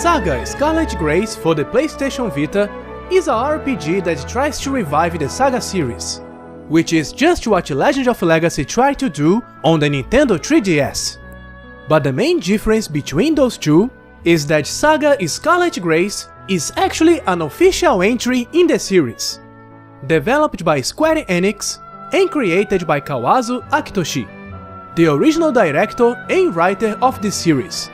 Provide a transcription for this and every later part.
SaGa Scarlet for the PlayStation Vita is a RPG that tries to revive the SaGa series, which is just what Legend of Legacy tried to do on the Nintendo 3DS. But the main difference between those two is that SaGa Scarlet is actually an official entry in the series, developed by Square Enix and created by Kawazu Akitoshi, the original director and writer of the series.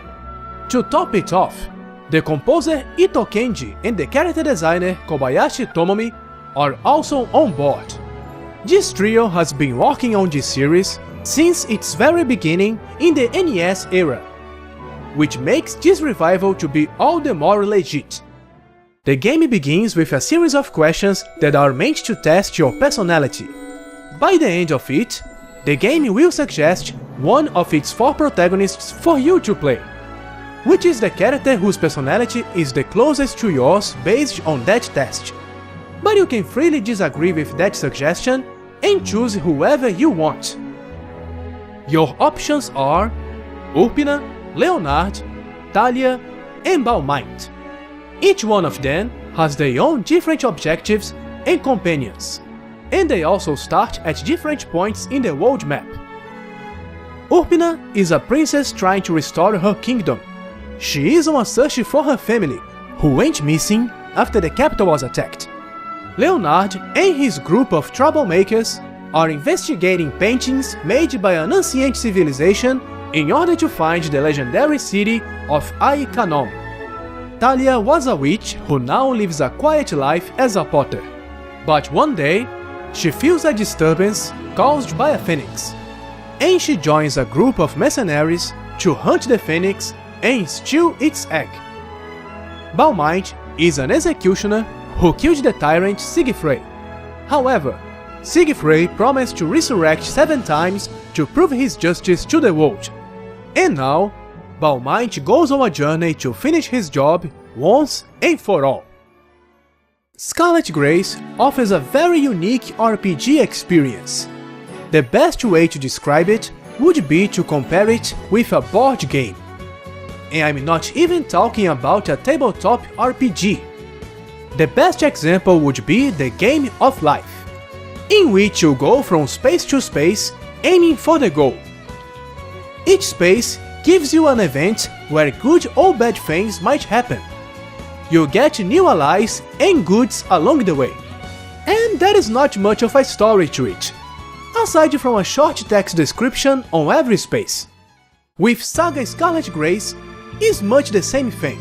To top it off, the composer Ito Kenji and the character designer Kobayashi Tomomi are also on board. This trio has been working on this series since its very beginning in the NES era, which makes this revival to be all the more legit. The game begins with a series of questions that are meant to test your personality. By the end of it, the game will suggest one of its 4 protagonists for you to play, which is the character whose personality is the closest to yours based on that test. But you can freely disagree with that suggestion and choose whoever you want. Your options are Urpina, Leonard, Talia, and Balmaint. Each one of them has their own different objectives and companions, and they also start at different points in the world map. Urpina is a princess trying to restore her kingdom. She is on a search for her family, who went missing after the capital was attacked. Leonard and his group of troublemakers are investigating paintings made by an ancient civilization in order to find the legendary city of Ai-Kanom. Talia was a witch who now lives a quiet life as a potter, but one day she feels a disturbance caused by a phoenix, and she joins a group of mercenaries to hunt the phoenix and steal its egg. Balmaint is an executioner who killed the tyrant Sigfrey. However, Sigfrey promised to resurrect 7 times to prove his justice to the world. And now, Balmaint goes on a journey to finish his job once and for all. Scarlet Grace offers a very unique RPG experience. The best way to describe it would be to compare it with a board game. And I'm not even talking about a tabletop RPG. The best example would be the Game of Life, in which you go from space to space aiming for the goal. Each space gives you an event where good or bad things might happen. You get new allies and goods along the way. And there is not much of a story to it, aside from a short text description on every space. With SaGa Scarlet is much the same thing.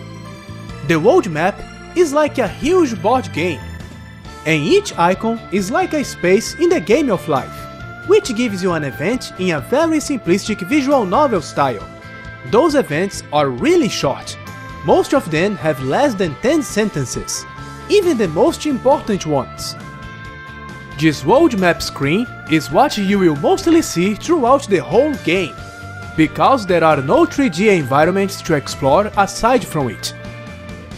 The world map is like a huge board game, and each icon is like a space in the Game of Life, which gives you an event in a very simplistic visual novel style. Those events are really short. Most of them have less than 10 sentences, even the most important ones. This world map screen is what you will mostly see throughout the whole game, because there are no 3D environments to explore aside from it.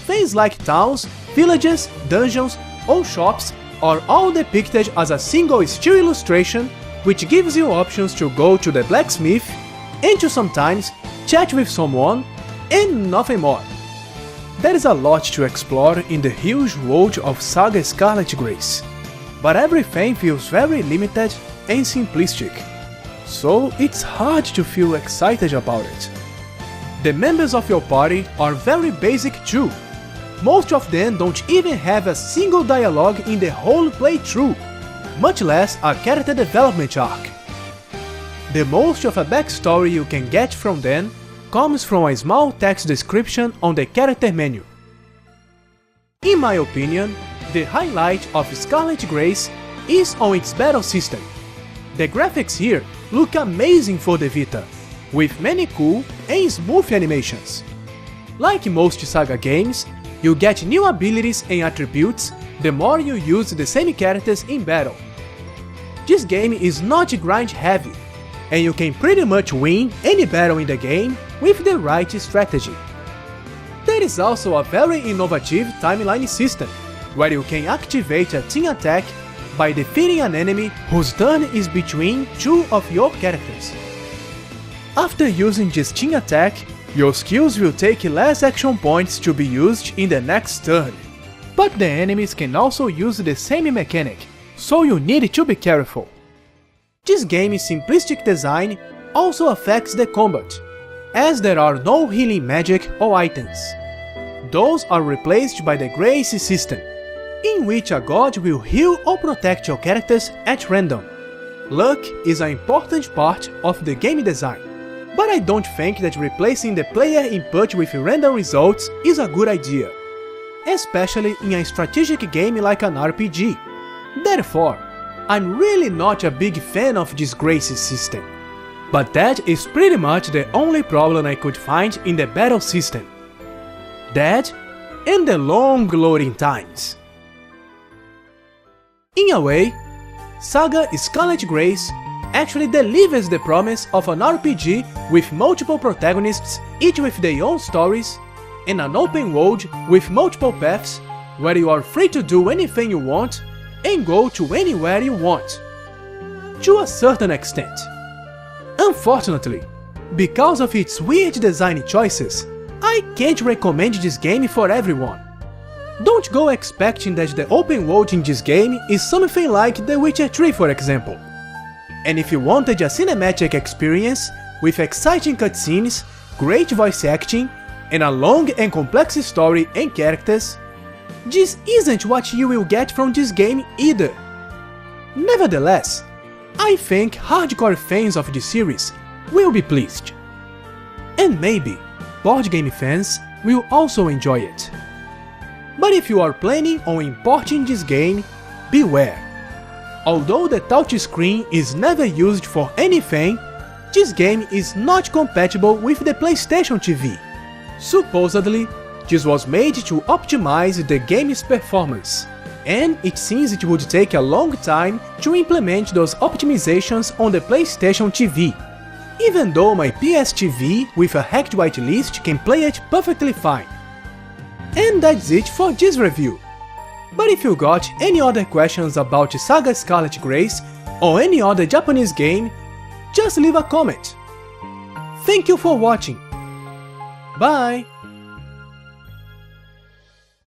Things like towns, villages, dungeons, or shops are all depicted as a single still illustration, which gives you options to go to the blacksmith and to sometimes chat with someone, and nothing more. There is a lot to explore in the huge world of SaGa Scarlet but everything feels very limited and simplistic, so it's hard to feel excited about it. The members of your party are very basic too. Most of them don't even have a single dialogue in the whole playthrough, much less a character development arc. The most of a backstory you can get from them comes from a small text description on the character menu. In my opinion, the highlight of Scarlet is on its battle system. The graphics here look amazing for the Vita, with many cool and smooth animations. Like most SaGa games, you get new abilities and attributes the more you use the same characters in battle. This game is not grind heavy, and you can pretty much win any battle in the game with the right strategy. There is also a very innovative timeline system, where you can activate a team attack by defeating an enemy whose turn is between 2 of your characters. After using this team attack, Your skills will take less action points to be used in the next turn. But the enemies can also use the same mechanic, so you need to be careful. This game's simplistic design also affects the combat, as there are no healing magic or items. Those are replaced by the grace system, in which a god will heal or protect your characters at random. Luck is an important part of the game design, but I don't think that replacing the player input with random results is a good idea, especially in a strategic game like an RPG. Therefore, I'm really not a big fan of this grace system. But that is pretty much the only problem I could find in the battle system. That and the long loading times. In a way, SaGa Scarlet Grace actually delivers the promise of an RPG with multiple protagonists, each with their own stories, and an open world with multiple paths where you are free to do anything you want and go to anywhere you want. To a certain extent. Unfortunately, because of its weird design choices, I can't recommend this game for everyone. Don't go expecting that the open world in this game is something like The Witcher 3, for example. And if you wanted a cinematic experience with exciting cutscenes, great voice acting, and a long and complex story and characters, this isn't what you will get from this game either. Nevertheless, I think hardcore fans of the series will be pleased. And maybe board game fans will also enjoy it. But if you are planning on importing this game, beware. Although the touch screen is never used for anything, this game is not compatible with the PlayStation TV. Supposedly, this was made to optimize the game's performance, and it seems it would take a long time to implement those optimizations on the PlayStation TV, even though my PS TV with a hacked whitelist can play it perfectly fine. And that's it for this review. But if you got any other questions about SaGa Scarlet Grace or any other Japanese game, just leave a comment. Thank you for watching. Bye!